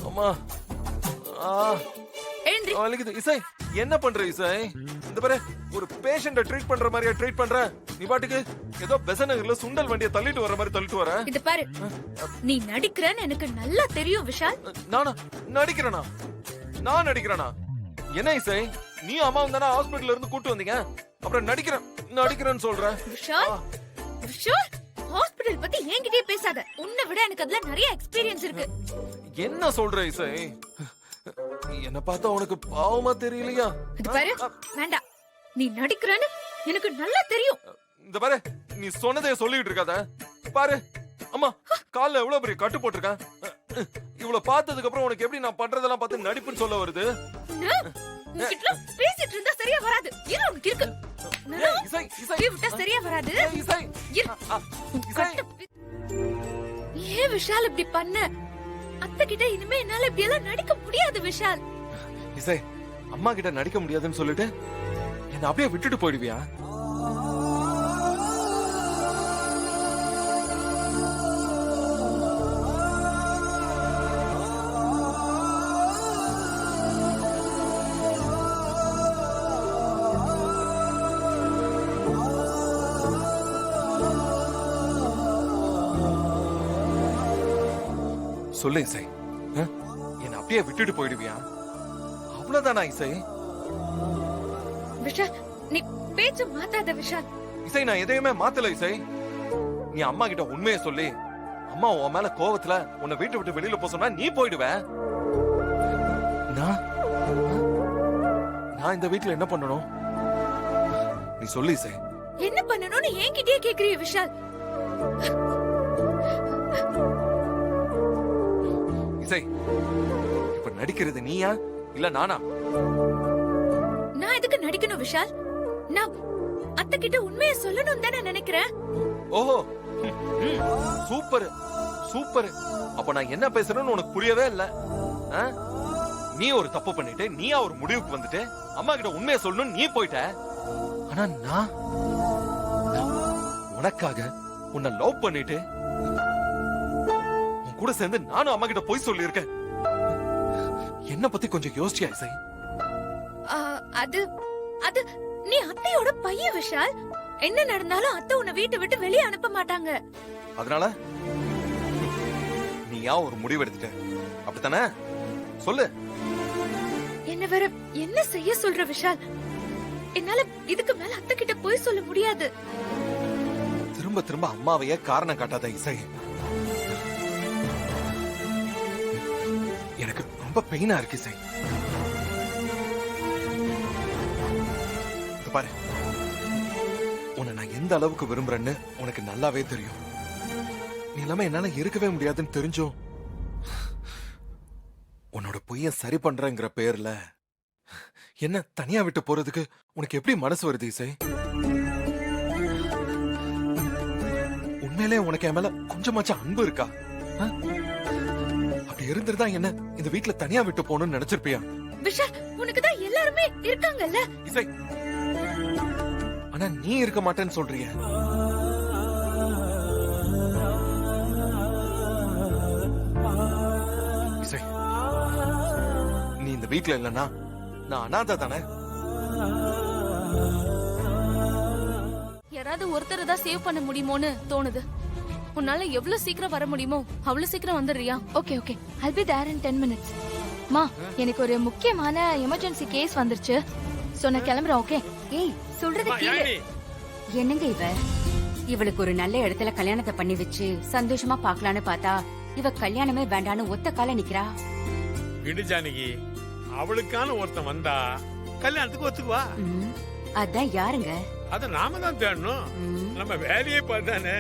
அம்மா வலிக்குது. இசை என்ன பண்ற இசை? இந்த பாரு, ஒரு பேஷண்ட ட்ரீட் பண்ற மாதிரியா ட்ரீட் பண்ற? நீ பாட்டுக்கு ஏதோ பெசநகர்ல சுண்டல் வண்டியை தள்ளிட்டு வர மாதிரி தள்ளிட்டு வர. இது பாரு, நீ நடிக்கிறன்னு எனக்கு நல்லா தெரியும் விஷால். நானா நடிக்கிறேனா? நான் நடிக்கிறேனா? என்ன இசை, நீ அம்மாவும் தானே ஹாஸ்பிடல்ல இருந்து கூட்டு வந்தீங்க, அப்புறம் நடிக்கிறேன்னு சொல்ற? விஷால், விஷால், ஹாஸ்பிடல் பத்தி என்கிட்டயே பேசாத. உன்னை விட எனக்கு அதுல நிறைய எக்ஸ்பீரியன்ஸ் இருக்கு. என்ன சொல்ற இசை? என்ன பார்த்தா உனக்கு பாவமா தெரியலையா? இது பாரு, வேண்டாம். நீ நடிக்கிறன்னு எனக்கு நல்லா தெரியும். இந்த பாரு, நீ சொன்னதே சொல்லிட்டு இருக்காத. பாரு அம்மா, கால்ல எவ்வளவு பெரிய கட்டு போட்டிருக்கேன். இவ்வளவு பார்த்ததுக்கு அப்புறம் உனக்கு எப்படி நான் பண்றதெல்லாம் பார்த்து நடிப்புன்னு சொல்ல வருது? உன்கிட்ட பேசிட்டு இருந்தா சரியா வராது. இரு, உனக்கு இருக்கு. இசை, இசை விட்டா சரியா வராது. இசை, ஏன் விஷால் இப்படி பண்ண? அத்தை கிட்ட இனிமே என்னால இப்படி எல்லாம் நடிக்க முடியாது விஷால். இசை, அம்மா கிட்ட நடிக்க முடியாதுன்னு சொல்லிட்டு என்ன அப்படியே விட்டுட்டு போயிடுவியா? சொல்லு இசை, என்ன அப்படியே விட்டுட்டு போயிடுவியா? அவ்வளவுதானா இசை? விஷால், நீ பேச்சு மாத்தாத விஷால். இசை, நான் எதையுமே மாத்தல இசை. நீ அம்மா கிட்ட உண்மையை சொல்லி, அம்மா உன் மேல கோவத்துல உன்னை வீட்டை விட்டு வெளியில போக சொன்னா நீ போயிடுவ. நான் இந்த வீட்டுல என்ன பண்ணணும்? நீ சொல்லு இசை. என்ன பண்ணணும்னு என்கிட்டயே கேக்குறிய விஷால்? இசை, இப்ப நடிக்கிறது நீயா இல்ல நானா? நான் எதுக்கு நடிக்கணும் விஷால்? நான் அத்தை கிட்ட உண்மையை சொல்லணும் தானே நினைக்கிறேன். ஓஹோ, சூப்பர் சூப்பர். அப்ப நான் என்ன பேசுறேன்னு உனக்கு புரியவே இல்ல. நீ ஒரு தப்பு பண்ணிட்டு நீயா ஒரு முடிவுக்கு வந்துட்டு அம்மா கிட்ட உண்மையை சொல்லணும் நீ போயிட்ட. ஆனா நான் உனக்காக உன்னை லவ் பண்ணிட்டு கூட சேர்ந்து நானும் அம்மா கிட்ட போய் சொல்லி இருக்கேன். என்ன பத்தி கொஞ்சம் யோசிச்சியா இசை? அது அது நீ அத்தையோட பையன் விஷால். என்ன நடந்தாலும் அத்தை உன்னை வீட்டை விட்டு வெளியே அனுப்ப மாட்டாங்க. அதனால நீயா ஒரு முடிவு எடுத்துட்ட, அப்படித்தானே? சொல்லு. என்ன வேற என்ன செய்ய சொல்ற விஷால்? என்னால இதுக்கு மேல அத்தை கிட்ட போய் சொல்ல முடியாது. திரும்ப திரும்ப அம்மாவையே காரணம் காட்டாத இசை. எனக்கு ரொம்ப பெயினா இருக்கு இசை. பாரு, உன்னை நான் எந்த அளவுக்கு விரும்புறேன்னு உனக்கு நல்லாவே தெரியும். நீ இல்லாம என்னால இருக்கவே முடியாதுன்னு தெரிஞ்சும் உன்னோட பொய்ய சரி பண்றேங்கிற பேர்ல என்ன தனியா விட்டு போறதுக்கு உனக்கு எப்படி மனசு வருது இசை? உண்மையிலே உனக்கு என் மேல கொஞ்சமாச்சும் அன்பு இருக்கா? அப்படி இருந்திருந்தா என்ன இந்த வீட்டுல தனியா விட்டு போகணும்னு நினைச்சிருப்பியா? விஷால், உனக்கு தான் எல்லாருமே இருக்காங்கல்ல. இசை, ஆனா நீ இருக்க மாட்டேன்னு சொல்றிய. இசை, நீ இந்த வீட்டுல இல்லன்னா நான் அனாதை தானே? யாராவது ஒருத்தரை தான் சேவ் பண்ண முடியுமோன்னு தோணுது. உன்னால எவ்வளவு சீக்கிரம் வர முடியுமோ அவ்வளவு சீக்கிரம் வந்துடுறியா? Okay okay, I'll be there in 10 minutes. மா, எனக்கு ஒரு முக்கியமான எமர்ஜென்சி கேஸ் வந்துருச்சு. நான் கிளம்புறேன். ஓகே? ஏய், சொல்றது கேளு. என்னங்க இவளுக்கு ஒரு நல்ல இடத்துல கல்யாணத்தை பண்ணி வச்சு சந்தோஷமா பாக்கலான்னு பார்த்தா இவ கல்யாணமே வேண்டான்னு ஒத்த கால நிக்கிறா. விடு ஜானகி, அவளுக்கான ஒருத்தன் வந்தா கல்யாணத்துக்கு ஒத்துக்குவா. அதான் யாருங்க? அத நாம தான் தேடணும். நம்ம வேலையே பார்த்தானே.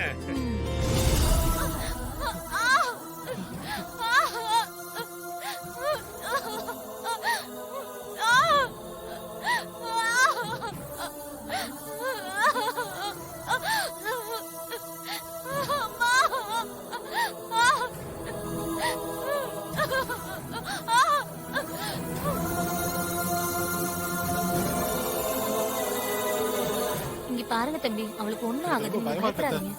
பாருங்க தம்பி, அவளுக்கு ஒண்ணும் ஆகுது, பயப்படாதீங்க.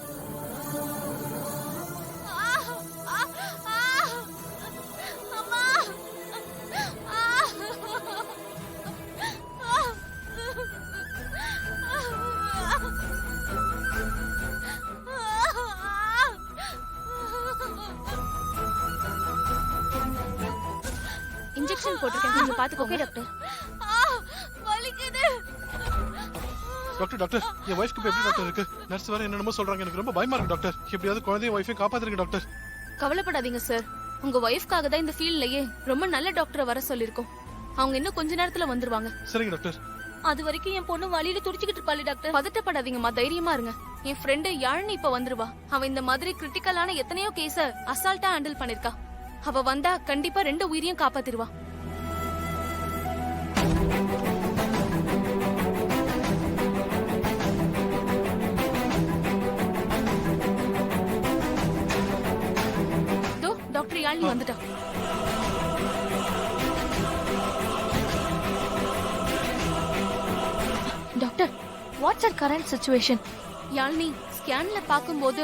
இன்ஜெக்ஷன் போட்டிருக்கேன் கொஞ்சம் பாத்துக்கோங்க டாக்டர். வலிக்குது. டாக்டர் என் வைஃப்க்கு இப்ப எப்படி டாக்டர் இருக்கு? நர்ஸ் வேற என்னென்னமோ சொல்றாங்க, எனக்கு ரொம்ப பயமா இருக்கு டாக்டர். எப்படியாவது குழந்தைய வைஃபையும் காப்பாத்துருங்க டாக்டர். கவலைப்படாதீங்க சார், உங்க ஒய்ஃப்காக தான் இந்த ஃபீல்ட்லயே ரொம்ப நல்ல டாக்டரை வர சொல்லிருக்கோம். அவங்க இன்னும் கொஞ்ச நேரத்துல வந்துருவாங்க. சரிங்க டாக்டர். அது வரைக்கும் என் பொண்ணு வலியில துடிச்சுக்கிட்டு இருப்பாளே டாக்டர். பதட்டப்படாதீங்கம்மா, தைரியமா இருங்க. என் ஃப்ரெண்டு யாழினி இப்ப வந்துருவா. அவ இந்த மாதிரி கிரிட்டிக்கலான எத்தனையோ கேஸ அசால்ட்டா ஹேண்டில் பண்ணிருக்கா. அவ வந்தா கண்டிப்பா 2 உயிரையும் காப்பாத்திருவா. டாக்டர் யாழினி வந்துட்டா. Doctor, what's our current situation? Yazhini, ஸ்கேன்ல பாக்கும்போது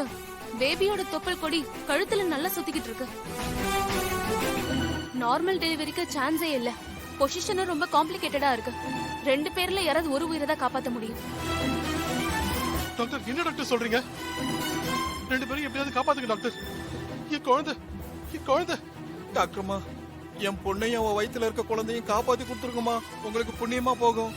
பேபியோட தொப்புள் கொடி கழுத்துல நல்லா சுத்திக்கிட்டு இருக்கு. நார்மல் டெலிவரிக்கு சான்ஸே இல்ல. பொசிஷனும் ரொம்ப காம்ப்ளிகேட்டடா இருக்கு. 2 பேர்ல யாராவது ஒரு உயிரை தான் காப்பாத்த முடியும். டாக்டர் என்ன டாக்டர் சொல்றீங்க? 2 பேரும் எப்படியாவது காப்பாத்துங்க டாக்டர். என் குழந்தை. டாக்டர்மா, என் பொண்ணையும் அவ வயித்துல இருக்க குழந்தையும் காப்பாத்தி கொடுத்துருங்கம்மா. உங்களுக்கு புண்ணியமா போகும்.